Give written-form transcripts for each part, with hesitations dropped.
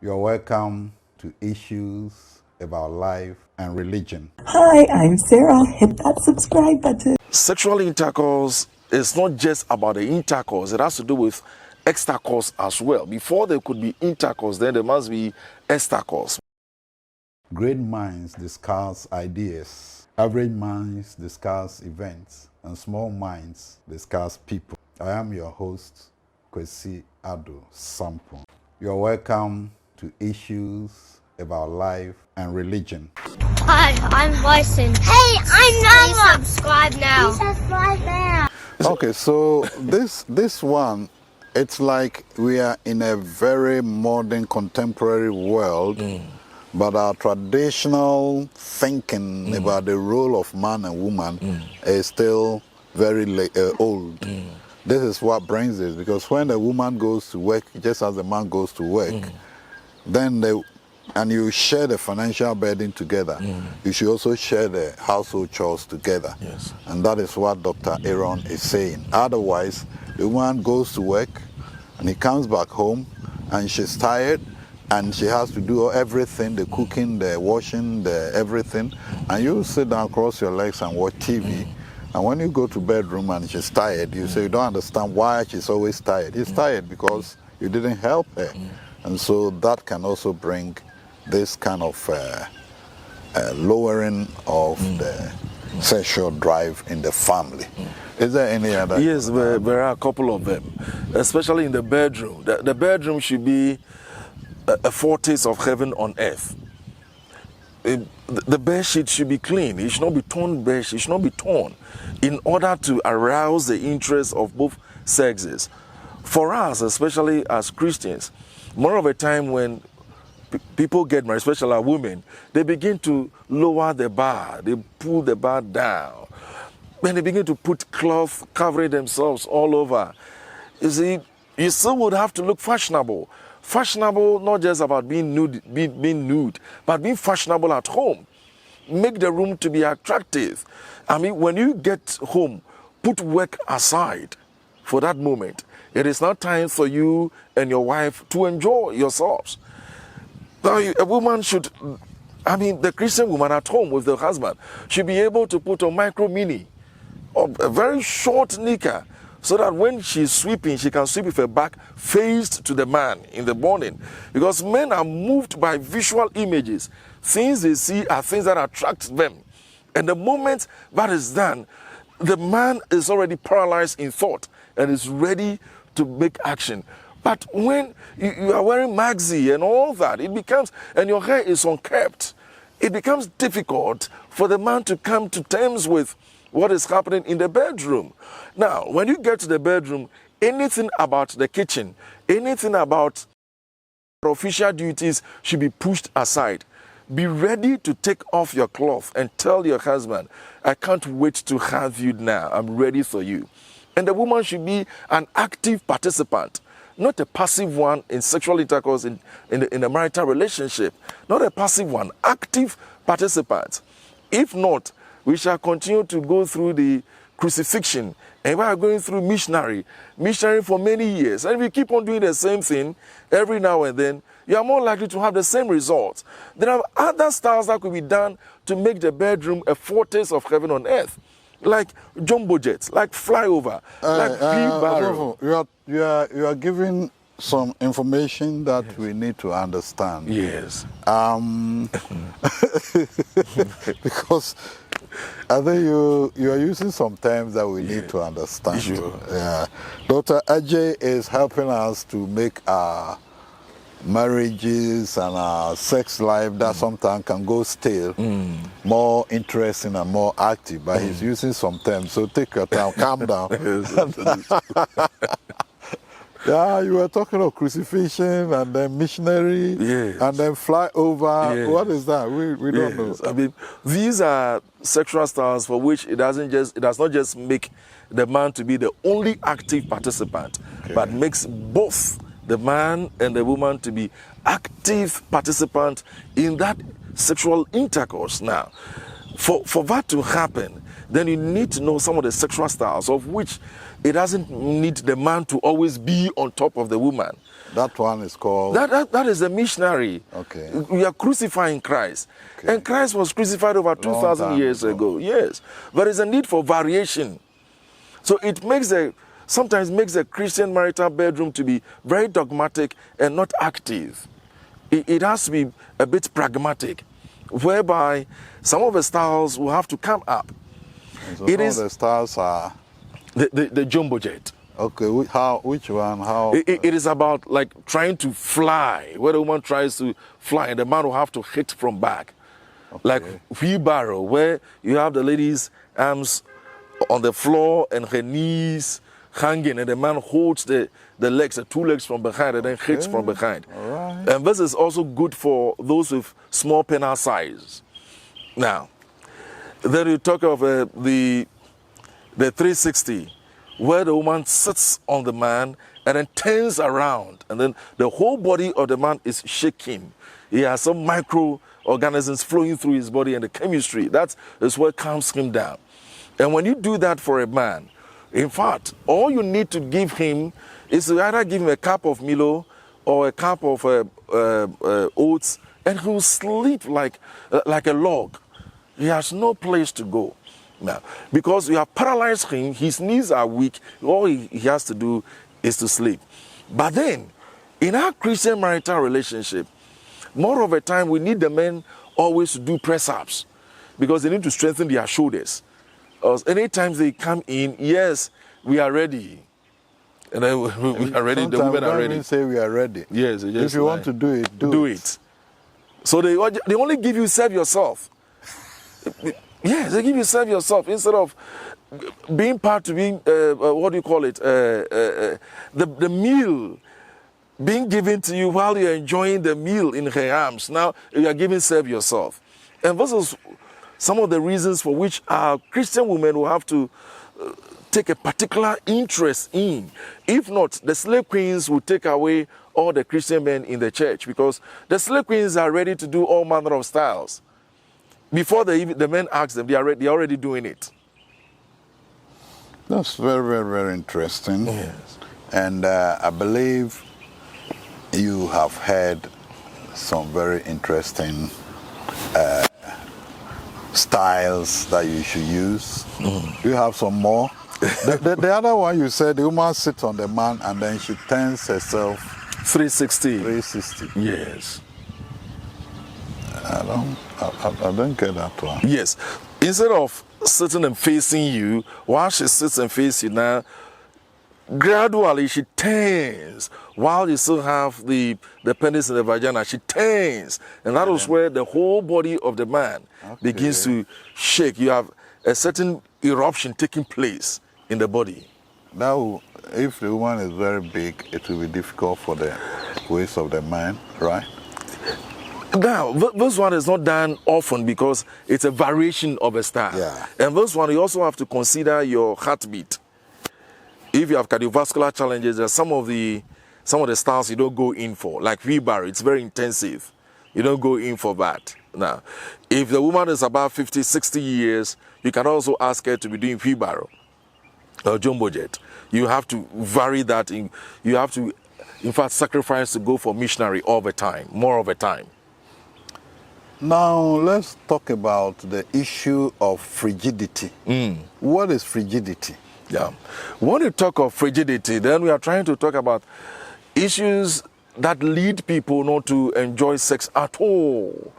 You're welcome to Issues About Life and Religion. Hi, I'm Sarah. Hit that subscribe button. Sexual intercourse is not just about the intercourse, it has to do with extracourse as well. Before there could be intercourse, then there must be extracourse. Great minds discuss ideas, average minds discuss events, and small minds discuss people. I am your host, Kwesi Ado Sampo. You're welcome to Issues About Life and Religion. Hi, I'm Bryson. Hey, I'm Noah. Please subscribe now. Please subscribe now. Okay, so this one, it's like we are in a very modern, contemporary world, but our traditional thinking about the role of man and woman is still very old. This is what brings it, because when the woman goes to work, just as the man goes to work, then and you share the financial burden together, you should also share the household chores together. Yes. And that is what Dr. Aaron is saying. Otherwise, the woman goes to work and he comes back home and she's tired and she has to do everything, the cooking, the washing, the everything, and you sit down, cross your legs and watch TV. And when you go to bedroom and she's tired, you say you don't understand why she's always tired. She's tired because you didn't help her. And so that can also bring this kind of lowering of the sexual drive in the family. Is there any other? Yes, there are a couple of them, especially in the bedroom. The bedroom should be a foretaste of heaven on earth. The bed sheet should be clean. It should not be torn. Bed sheet should not be torn, in order to arouse the interest of both sexes. For us, especially as Christians, more of a time when people get married, especially women, they begin to lower the bar. They pull the bar down. When they begin to put cloth covering themselves all over, you see, you still would have to look fashionable. Fashionable, not just about being nude, but being fashionable at home. Make the room to be attractive. I mean, when you get home, put work aside for that moment. It is now time for you and your wife to enjoy yourselves. Now, a woman should, the Christian woman at home with the husband should be able to put a micro mini or a very short knicker, so that when she's sweeping, she can sweep with her back faced to the man in the morning. Because men are moved by visual images. Things they see are things that attract them. And the moment that is done, the man is already paralyzed in thought and is ready to make action. But when you are wearing maxi and all that, it becomes, and your hair is unkempt, it becomes difficult for the man to come to terms with what is happening in the bedroom. Now, when you get to the bedroom, anything about the kitchen, anything about official duties should be pushed aside. Be ready to take off your cloth and tell your husband, I can't wait to have you now. I'm ready for you. And the woman should be an active participant, not a passive one in sexual intercourse in a marital relationship. Not a passive one, active participant. If not, we shall continue to go through the crucifixion, and we are going through missionary for many years. And if you keep on doing the same thing every now and then, you are more likely to have the same results. There are other styles that could be done to make the bedroom a foretaste of heaven on earth, like jumbo jets, like flyover, like barrel. You are giving some information that we need to understand. Yes. Because I think you are using some terms that we need to understand. Sure. Yeah. Dr. Ajay is helping us to make our marriages and our sex life that sometimes can go stale more interesting and more active, but he's using some terms. So take your time, calm down. Yeah, you were talking of crucifixion and then missionary and then flyover. Yes. What is that? We don't know. I mean, these are sexual styles for which it does not just make the man to be the only active participant, but makes both the man and the woman to be active participant in that sexual intercourse. Now, for that to happen, then you need to know some of the sexual styles, of which it doesn't need the man to always be on top of the woman. That one is called... That is a missionary. Okay. We are crucifying Christ. Okay. And Christ was crucified over 2,000 years ago. Yes. There is a need for variation. So it sometimes makes a Christian marital bedroom to be very dogmatic and not active. It has to be a bit pragmatic, whereby some of the styles will have to come up. So the styles are... The jumbo jet. Okay, which one? How? It is about like trying to fly, where the woman tries to fly and the man will have to hit from back. Okay. Like wheelbarrow, where you have the lady's arms on the floor and her knees hanging, and the man holds the legs, the two legs from behind, and then hits from behind. All right. And this is also good for those with small penile size. Now, then you talk of the 360, where the woman sits on the man and then turns around, and then the whole body of the man is shaking. He has some microorganisms flowing through his body, and the chemistry, that is what calms him down. And when you do that for a man, in fact, all you need to give him is to either give him a cup of Milo or a cup of oats, and he will sleep like a log. He has no place to go. Now, because you have paralyzed him, his knees are weak, all he has to do is to sleep. But then, in our Christian marital relationship, more of the time we need the men always to do press-ups, because they need to strengthen their shoulders. Anytime they come in, yes, we are ready. And then we are ready, the women are ready. Say we are ready. Yes, if you want to do it, do it. So they only give you serve yourself. Yes, they give you serve yourself instead of being part to being, what do you call it, the meal being given to you while you're enjoying the meal in her arms. Now you are giving serve yourself. And this is some of the reasons for which our Christian women will have to take a particular interest in. If not, the slave queens will take away all the Christian men in the church, because the slave queens are ready to do all manner of styles. Before the men ask them, they are already doing it. That's very, very, very interesting. Yes. And I believe you have heard some very interesting styles that you should use. Do you have some more? the other one you said, the woman sits on the man and then she turns herself 360. 360. Yes. I don't get that one. Yes. Instead of sitting and facing you, while she sits and faces you now, gradually she turns. While you still have the penis in the vagina, she turns. And that is where the whole body of the man begins to shake. You have a certain eruption taking place in the body. Now, if the woman is very big, it will be difficult for the waist of the man, right? Now, this one is not done often because it's a variation of a style. Yeah. And this one, you also have to consider your heartbeat. If you have cardiovascular challenges, there's some of the styles you don't go in for, like wheelbarrow. It's very intensive. You don't go in for that. Now, if the woman is about 50, 60 years, you can also ask her to be doing wheelbarrow or jumbo jet. You have to vary that. You have to, in fact, sacrifice to go for missionary all the time, more of the time. Now, let's talk about the issue of frigidity. What is frigidity? Yeah. When you talk of frigidity, then we are trying to talk about issues that lead people not to enjoy sex at all.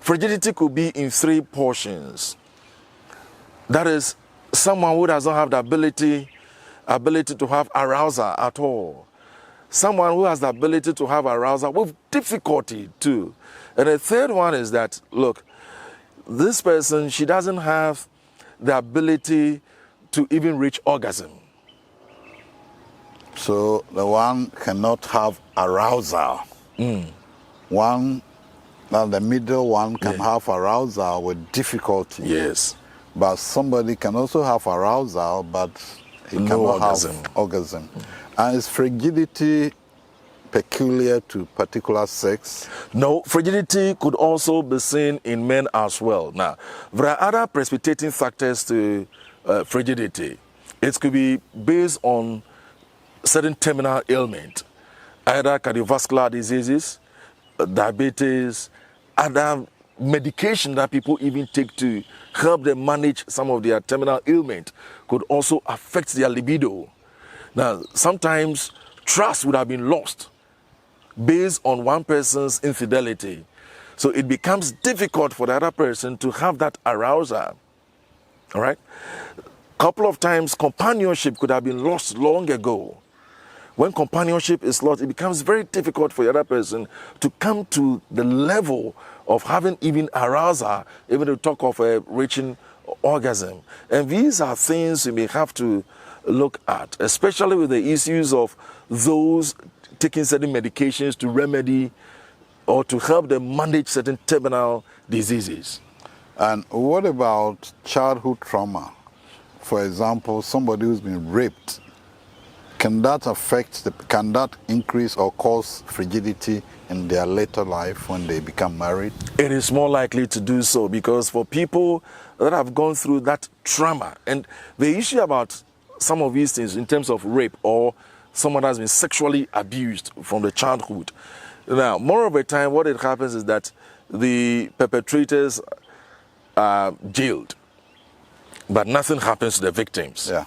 Frigidity could be in three portions. That is, someone who does not have the ability to have arousal at all. Someone who has the ability to have arousal with difficulty too. And the third one is that, look, this person, she doesn't have the ability to even reach orgasm. So the one cannot have arousal. One, now the middle one can have arousal with difficulty. Yes. But somebody can also have arousal, but he cannot have orgasm. And is frigidity peculiar to particular sex? No, frigidity could also be seen in men as well. Now, there are other precipitating factors to frigidity. It could be based on certain terminal ailment, either cardiovascular diseases, diabetes, other medication that people even take to help them manage some of their terminal ailment could also affect their libido. Now, sometimes trust would have been lost based on one person's infidelity. So it becomes difficult for the other person to have that arousal. All right? Couple of times companionship could have been lost long ago. When companionship is lost, it becomes very difficult for the other person to come to the level of having even arousal, even to talk of reaching orgasm. And these are things we may have to look at, especially with the issues of those taking certain medications to remedy or to help them manage certain terminal diseases. And what about childhood trauma? For example, somebody who's been raped, can that increase or cause frigidity in their later life when they become married? It is more likely to do so, because for people that have gone through that trauma, and the issue about some of these things in terms of rape or someone has been sexually abused from the childhood. Now, more of the time, what it happens is that the perpetrators are jailed, but nothing happens to the victims. Yeah.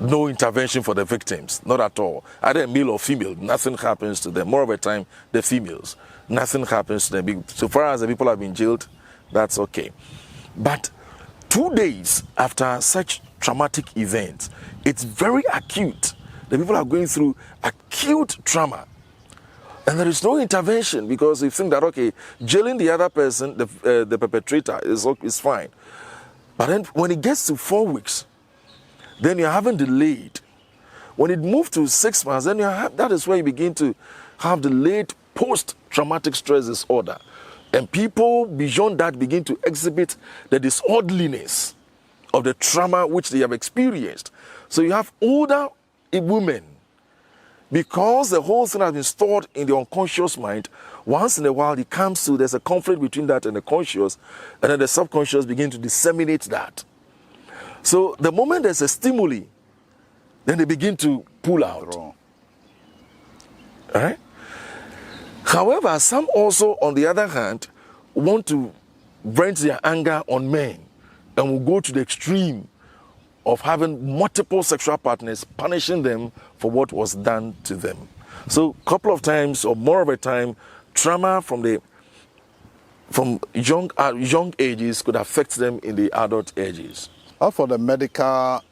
No intervention for the victims, not at all. Either male or female, nothing happens to them. More of the time, the females, nothing happens to them. So far as the people have been jailed, that's okay. But 2 days after such traumatic events, it's very acute. The people are going through acute trauma. And there is no intervention, because you think that, okay, jailing the other person, the perpetrator, is fine. But then when it gets to 4 weeks, then you're having delayed. When it moves to 6 months, then that is where you begin to have delayed post-traumatic stress disorder. And people beyond that begin to exhibit the disorderliness of the trauma which they have experienced. So you have older women, because the whole thing has been stored in the unconscious mind. Once in a while, it comes to, there's a conflict between that and the conscious, and then the subconscious begin to disseminate that. So the moment there's a stimuli, then they begin to pull out. All right? However, some also, on the other hand, want to vent their anger on men and will go to the extreme of having multiple sexual partners, punishing them for what was done to them. So a couple of times, or more of a time, trauma from young ages could affect them in the adult ages. For the medical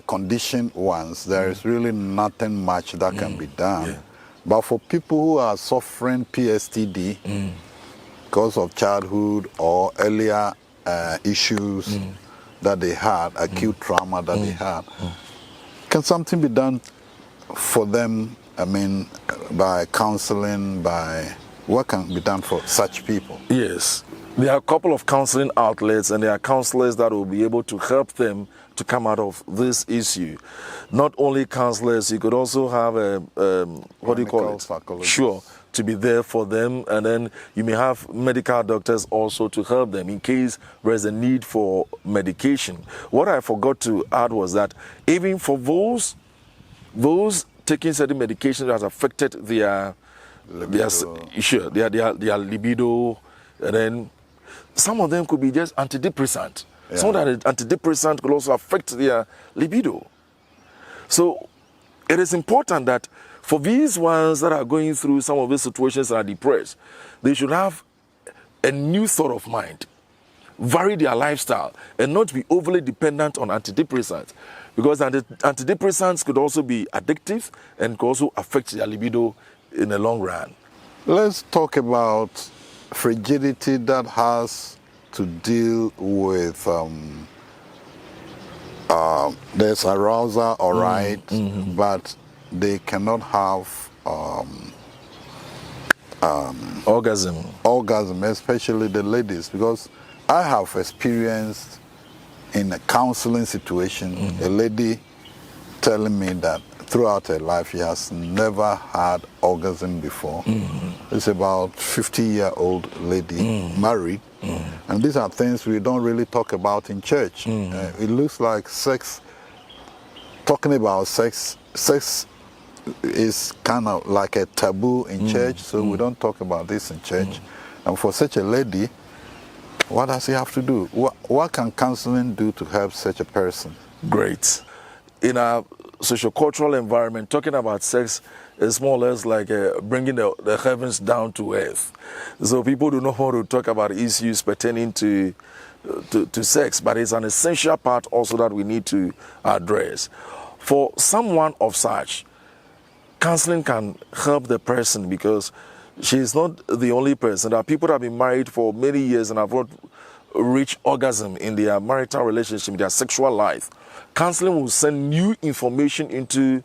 condition ones, there is really nothing much that can be done. Yeah. But for people who are suffering PSTD because of childhood or earlier issues that they had, acute trauma that they had, can something be done for them? I mean, by counseling, what can be done for such people? Yes. There are a couple of counseling outlets, and there are counselors that will be able to help them to come out of this issue. Not only counselors, you could also have what do you call it? Psychologist. Sure, to be there for them, and then you may have medical doctors also to help them in case there is a need for medication. What I forgot to add was that even for those taking certain medication that has affected their libido, and then some of them could be just antidepressant. Yeah. Some of that antidepressant could also affect their libido. So it is important that for these ones that are going through some of these situations and are depressed, they should have a new thought of mind, vary their lifestyle, and not be overly dependent on antidepressants, because antidepressants could also be addictive and could also affect their libido in the long run. Let's talk about frigidity that has to deal with there's arousal, all right, but they cannot have orgasm, especially the ladies, because I have experienced in a counseling situation a lady telling me that throughout her life, she has never had orgasm before. It's about 50-year-old lady, married. And these are things we don't really talk about in church. It looks like sex, talking about sex is kind of like a taboo in church, so we don't talk about this in church. And for such a lady, what does he have to do? What can counseling do to help such a person? Great. In our socio-cultural environment, talking about sex is more or less like bringing the heavens down to earth. So people do not want to talk about issues pertaining to sex, but it's an essential part also that we need to address. For someone of such, counseling can help the person because she is not the only person. There are people that have been married for many years and have not reached orgasm in their marital relationship, in their sexual life. Counseling will send new information into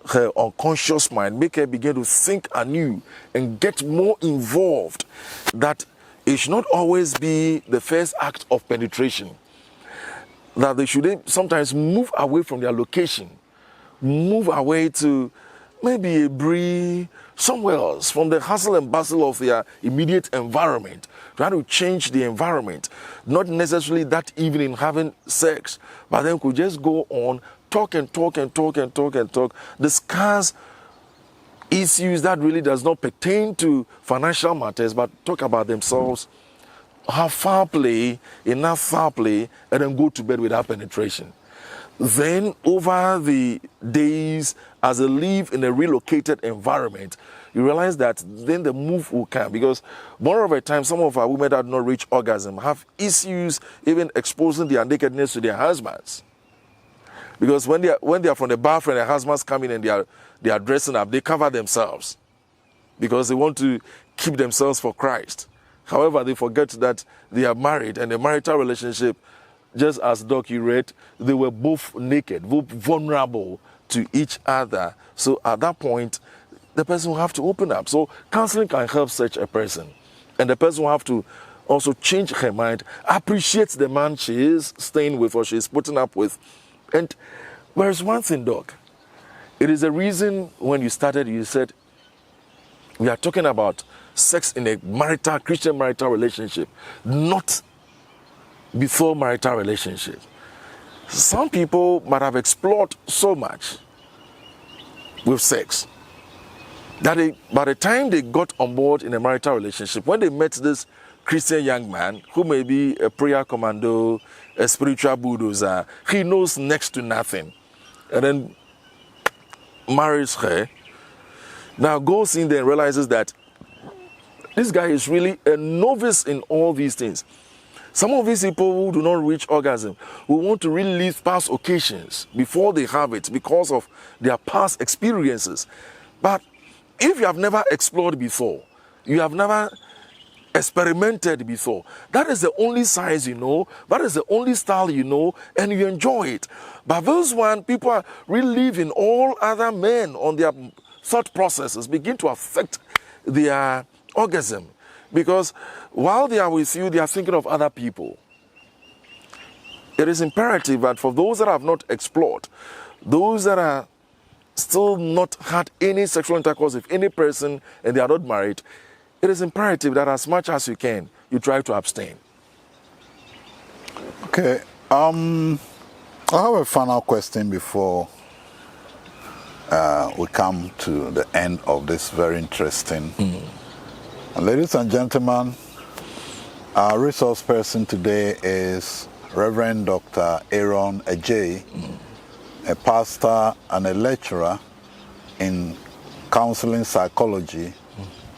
her unconscious mind, make her begin to think anew and get more involved, that it should not always be the first act of penetration, that they should sometimes move away from their location, move away to maybe a breeze somewhere else from the hustle and bustle of their immediate environment, try to change the environment, not necessarily that evening having sex, but then could just go on, talk, discuss issues that really does not pertain to financial matters, but talk about themselves, have foul play, enough foul play, and then go to bed without penetration. Then over the days, as they live in a relocated environment, you realize that then the move will come, because more of the time, some of our women that do not reach orgasm have issues even exposing their nakedness to their husbands. Because when they are from the bathroom, their husbands come in and they are dressing up, they cover themselves because they want to keep themselves for Christ. However, they forget that they are married, and the marital relationship, just as Doc you read, they were both naked, both vulnerable to each other. So at that point, the person will have to open up. So counseling can help such a person. And the person will have to also change her mind, appreciate the man she is staying with or she is putting up with. And there's one thing, Doc. It is a reason when you started, you said, we are talking about sex in a marital, Christian marital relationship, not before marital relationship. Some people might have explored so much with sex that by the time they got on board in a marital relationship, when they met this Christian young man who may be a prayer commando, a spiritual bulldozer, he knows next to nothing, and then marries her, now goes in there and realizes that this guy is really a novice in all these things. Some of these people who do not reach orgasm will want to really live past occasions before they have it because of their past experiences. But if you have never explored before, you have never experimented before, that is the only size you know, that is the only style you know, and you enjoy it. But those one, people are reliving all other men on their thought processes, begin to affect their orgasm. Because while they are with you, they are thinking of other people. It is imperative that for those that have not explored, those that are still not had any sexual intercourse with any person and they are not married, it is imperative that as much as you can, you try to abstain. Okay. I have a final question before we come to the end of this very interesting. Ladies and gentlemen, our resource person today is Reverend Dr. Aaron Ajay, a pastor and a lecturer in counseling psychology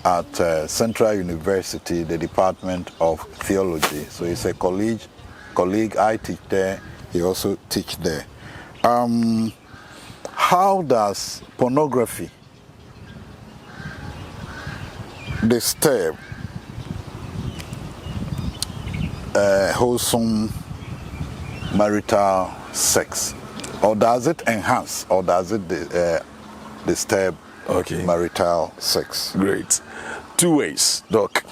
at Central University, the Department of Theology. So he's a colleague. I teach there. He also teaches there. How does pornography disturb wholesome marital sex? Or does it enhance, or does it disturb marital sex? Great. Two ways, Doc.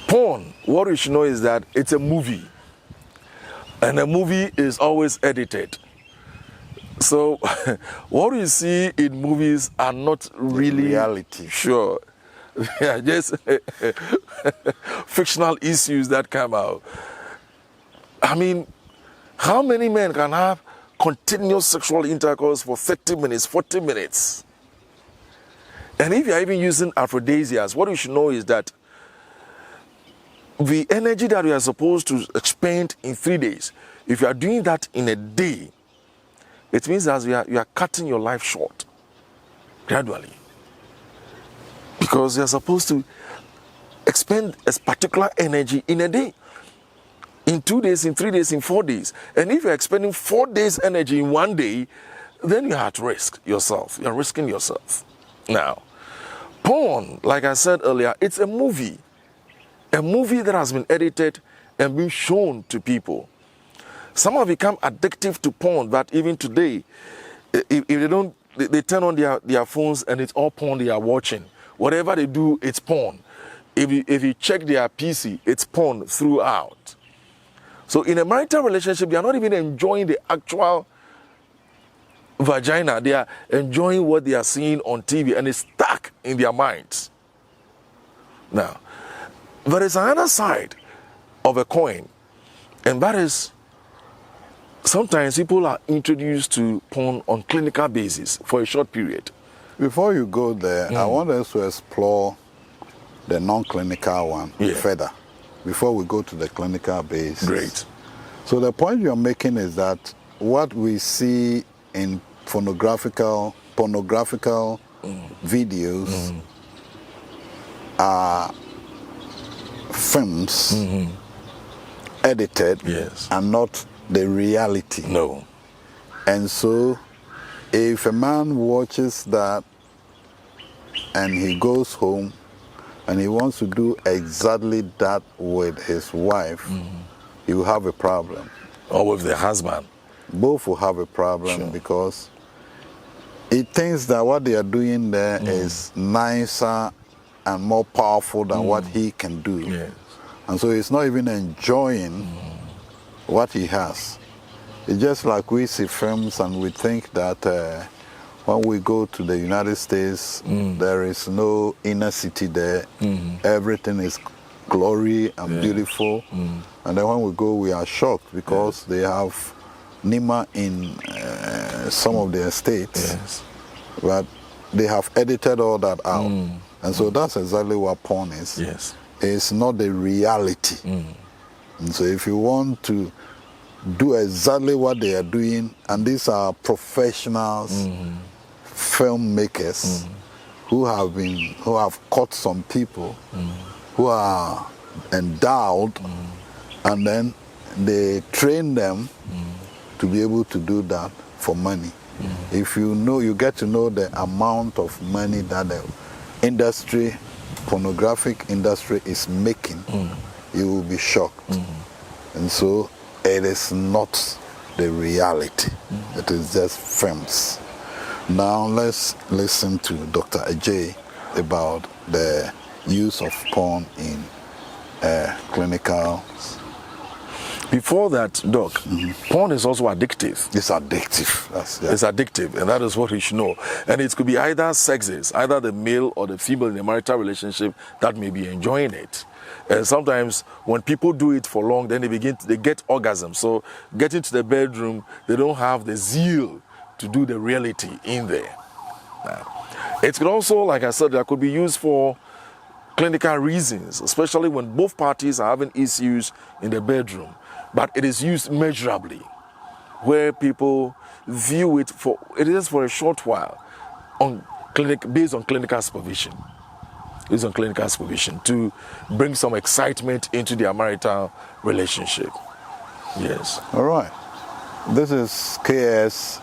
Porn, what you should know is that it's a movie. And a movie is always edited. So, what you see in movies are not really reality. Sure. They are just fictional issues that come out. I mean, how many men can have continuous sexual intercourse for 30 minutes, 40 minutes? And if you're even using aphrodisiacs, what you should know is that the energy that we are supposed to expend in 3 days, if you are doing that in a day, it means that you are cutting your life short gradually. Because you are supposed to expend a particular energy in a day, in 2 days, in 3 days, in 4 days. And if you're expending 4 days energy in 1 day, then you're at risk yourself. You're risking yourself. Now, porn, like I said earlier, it's a movie that has been edited and been shown to people. Some have become addictive to porn, but even today, if they don't, they turn on their phones and it's all porn they are watching. Whatever they do, it's porn. If you check their PC, it's porn throughout. So in a marital relationship, they are not even enjoying the actual vagina. They are enjoying what they are seeing on TV, and it's stuck in their minds. Now, there is another side of a coin, and that is sometimes people are introduced to porn on clinical basis for a short period. Before you go there, I want us to explore the non-clinical one further before we go to the clinical base. Great. So the point you're making is that what we see in pornographical videos are films edited and not the reality. No. And so if a man watches that and he goes home and he wants to do exactly that with his wife, he will have a problem. Or with the husband. Both will have a problem because he thinks that what they are doing there is nicer and more powerful than what he can do. Yes. And so he's not even enjoying what he has. It's just like we see films and we think that when we go to the United States, there is no inner city there. Everything is glory and beautiful. And then when we go, we are shocked because they have Nima in some of their states. Yes. But they have edited all that out. And so that's exactly what porn is. Yes. It's not the reality. And so if you want to do exactly what they are doing, and these are professionals, filmmakers who have caught some people who are endowed, and then they train them to be able to do that for money. If you know, you get to know the amount of money that the pornographic industry is making, you will be shocked. And so it is not the reality. It is just films. Now let's listen to Dr. Ajay about the use of porn in clinical. Before that, Doc, porn is also addictive. It's addictive. It's addictive, and that is what we should know. And it could be either sexes, either the male or the female in a marital relationship that may be enjoying it. And sometimes when people do it for long, then they get orgasm. So getting to the bedroom, they don't have the zeal to do the reality in there. Now, it could also, like I said, that could be used for clinical reasons, especially when both parties are having issues in the bedroom. But it is used measurably, where people view it for a short while, based on clinical supervision. Based on clinical supervision to bring some excitement into their marital relationship. Yes. All right. This is KS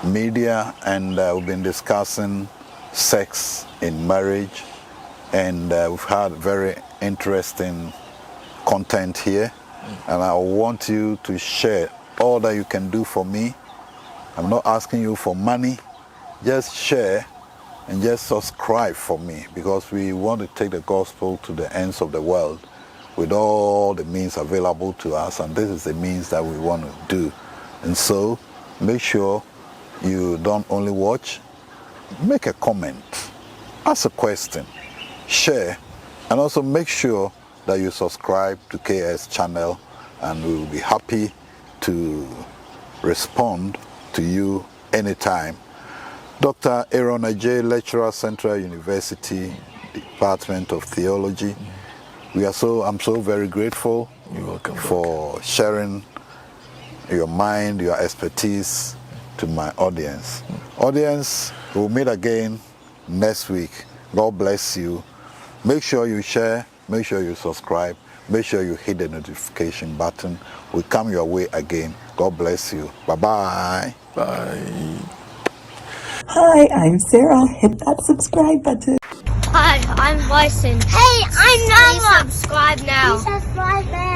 Media, and we've been discussing sex in marriage, and we've had very interesting content here. And I want you to share all that you can do for me. I'm not asking you for money. Just share and just subscribe for me, because we want to take the gospel to the ends of the world with all the means available to us, and this is the means that we want to do. And so make sure you don't only watch, make a comment, ask a question, share, and also make sure that you subscribe to KS channel, and we will be happy to respond to you anytime. Dr. Aaron Ajay, lecturer, Central University, Department of Theology. I'm so very grateful. You're welcome, for sharing your mind, your expertise to my audience. Audience, we'll meet again next week. God bless you. Make sure you share, make sure you subscribe, make sure you hit the notification button. We come your way again. God bless you. Bye-bye. Bye. Hi, I'm Sarah. Hit that subscribe button. Hi, I'm Bison. Hey, I'm Noah. Please subscribe now. Please subscribe now.